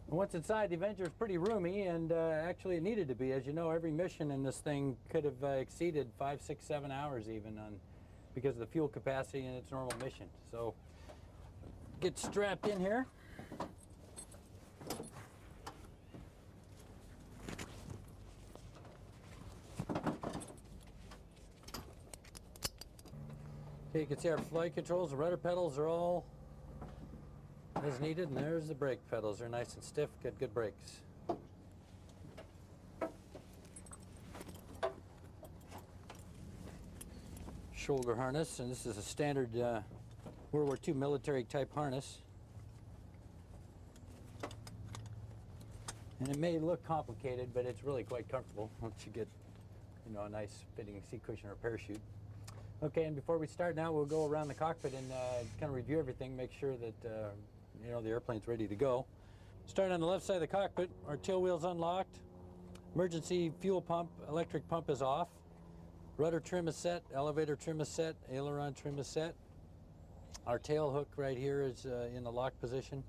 Once inside, the Avenger is pretty roomy, and actually it needed to be. As you know, every mission in this thing could have exceeded 5, 6, 7 hours even because of the fuel capacity in its normal mission. So get strapped in here. Okay, you can see our flight controls, the rudder pedals are all as needed, and there's the brake pedals. They're nice and stiff, got good brakes. Shoulder harness, and this is a standard World War II military type harness. And it may look complicated, but it's really quite comfortable once you get, you know, a nice fitting seat cushion or parachute. Okay, and before we start now, we'll go around the cockpit and kind of review everything, make sure that you know, the airplane's ready to go. Starting on the left side of the cockpit, our tail wheel's unlocked. Emergency fuel pump, electric pump is off. Rudder trim is set, elevator trim is set, aileron trim is set. Our tail hook right here is in the lock position.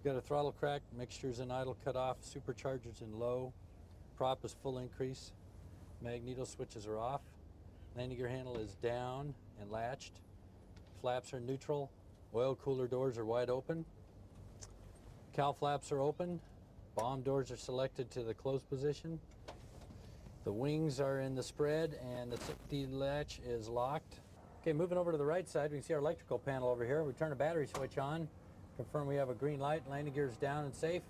We've got a throttle crack, mixtures in idle cut off, superchargers in low. Prop is full increase. Magneto switches are off. Landing gear handle is down and latched. Flaps are neutral. Oil cooler doors are wide open. Cowl flaps are open. Bomb doors are selected to the closed position. The wings are in the spread and the safety latch is locked. Okay, moving over to the right side, we can see our electrical panel over here. We turn a battery switch on, confirm we have a green light, landing gear is down and safe.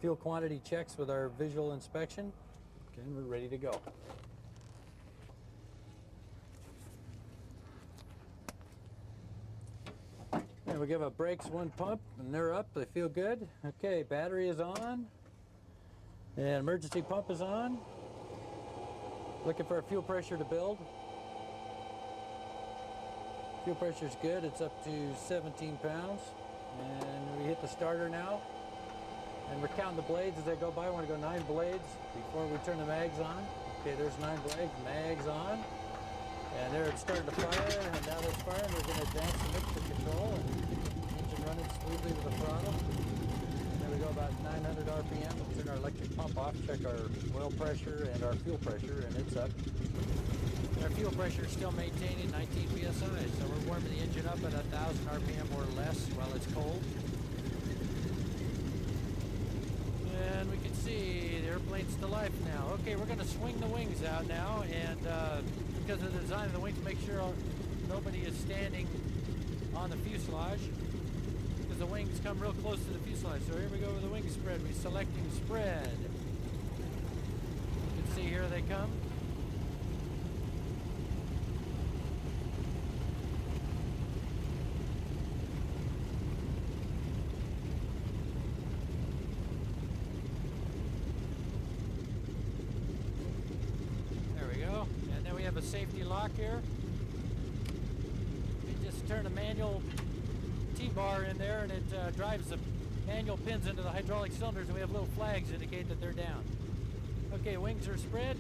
Fuel quantity checks with our visual inspection. Okay, and we're ready to go. And we give our brakes one pump, and they're up, they feel good. Okay, battery is on, and emergency pump is on. Looking for a fuel pressure to build. Fuel pressure is good, it's up to 17 pounds. And we hit the starter now. And we're counting the blades as they go by. We want to go 9 blades before we turn the mags on. Okay, there's 9 blades, mags on. And there it's starting to fire, and now it's firing. We're going to advance the mixture control, and engine running smoothly with the throttle. And there we go, about 900 RPM. We'll turn our electric pump off, check our oil pressure and our fuel pressure, and it's up. And our fuel pressure is still maintaining 19 psi, so we're warming the engine up at 1,000 RPM or less while it's cold. And we can see the airplane's to life now. Okay, we're going to swing the wings out now, and because of the design of the wings, make sure nobody is standing on the fuselage, because the wings come real close to the fuselage. So here we go with the wing spread. We're selecting spread. You can see here they come. And then we have a safety lock here. We just turn a manual T-bar in there, and it drives the manual pins into the hydraulic cylinders, and we have little flags indicate that they're down. Okay, wings are spread,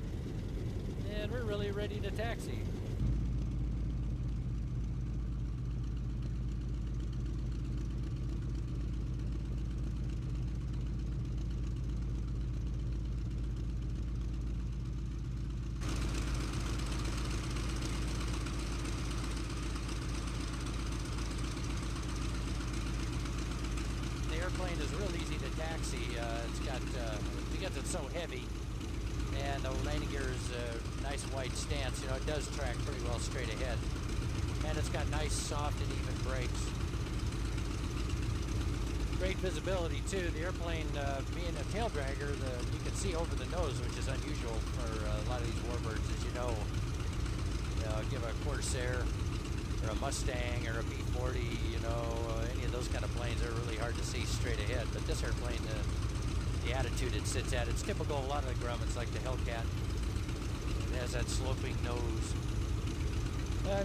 and we're really ready to taxi. The airplane is real easy to taxi. It's got, because it's so heavy, and the landing gear is a nice wide stance, you know, it does track pretty well straight ahead. And it's got nice, soft, and even brakes. Great visibility, too. The airplane, being a tail dragger, you can see over the nose, which is unusual for a lot of these warbirds, as you know. Give a Corsair or a Mustang or a B-40, you know, any of those kind of planes are really hard to see straight ahead. But this airplane, the attitude it sits at, it's typical of a lot of the Grummets, like the Hellcat. It has that sloping nose.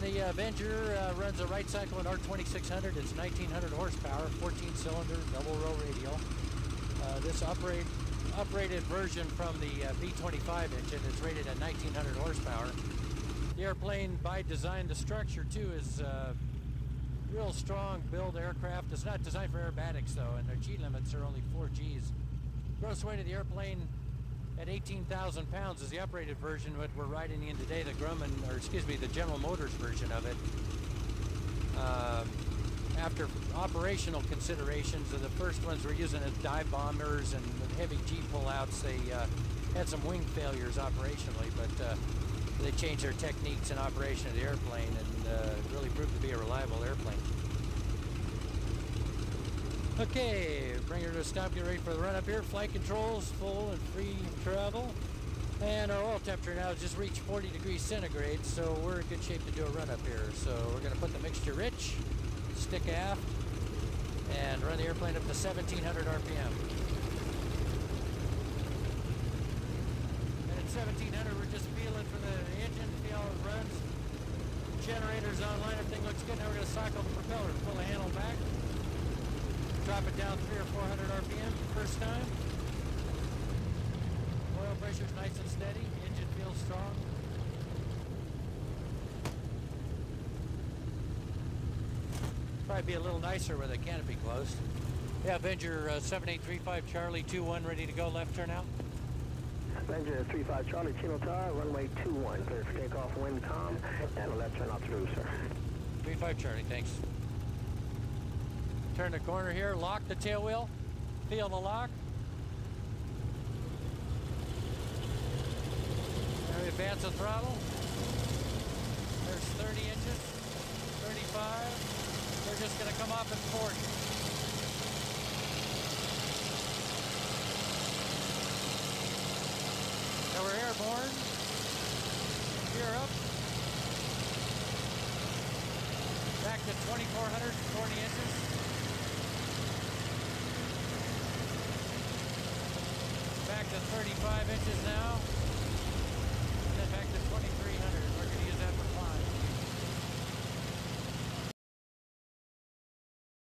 The Avenger runs a right cycle in R2600. It's 1900 horsepower, 14-cylinder, double-row radial. This uprated version from the V25 engine is rated at 1900 horsepower. The airplane, by design, the structure too is real strong build aircraft. It's not designed for aerobatics though, and their G limits are only 4 Gs. Gross weight of the airplane at 18,000 pounds is the uprated version, but we're riding in today the Grumman, or excuse me, the General Motors version of it. After operational considerations, the first ones were using as dive bombers and with heavy G pullouts. They had some wing failures operationally, but they changed their techniques in operation of the airplane and really proved to be a reliable airplane. Okay, bring her to a stop, get ready for the run up here. Flight controls, full and free travel. And our oil temperature now has just reached 40 degrees centigrade, so we're in good shape to do a run up here. So we're going to put the mixture rich, stick aft, and run the airplane up to 1700 RPM. And at 1700, we're just feeling for the engine, see how it runs. Generator's online, everything looks good. Now we're going to cycle the propeller, pull the handle back, drop it down 300 or 400 RPM first time. Oil pressure's nice and steady, engine feels strong. Probably be a little nicer with the canopy closed. Yeah, Avenger 7835 Charlie 21 ready to go, left turn out. Avenger 35 Charlie, Chino Tower, runway 21, clear for takeoff, wind calm, and a left turn out through, sir. 35 Charlie, thanks. Turn the corner here, lock the tail wheel, feel the lock. Now we advance the throttle. There's 30 inches, 35. We're just going to come off at 40. Now we're airborne. Gear up. Back to 2,440 inches. Back to 35 inches now.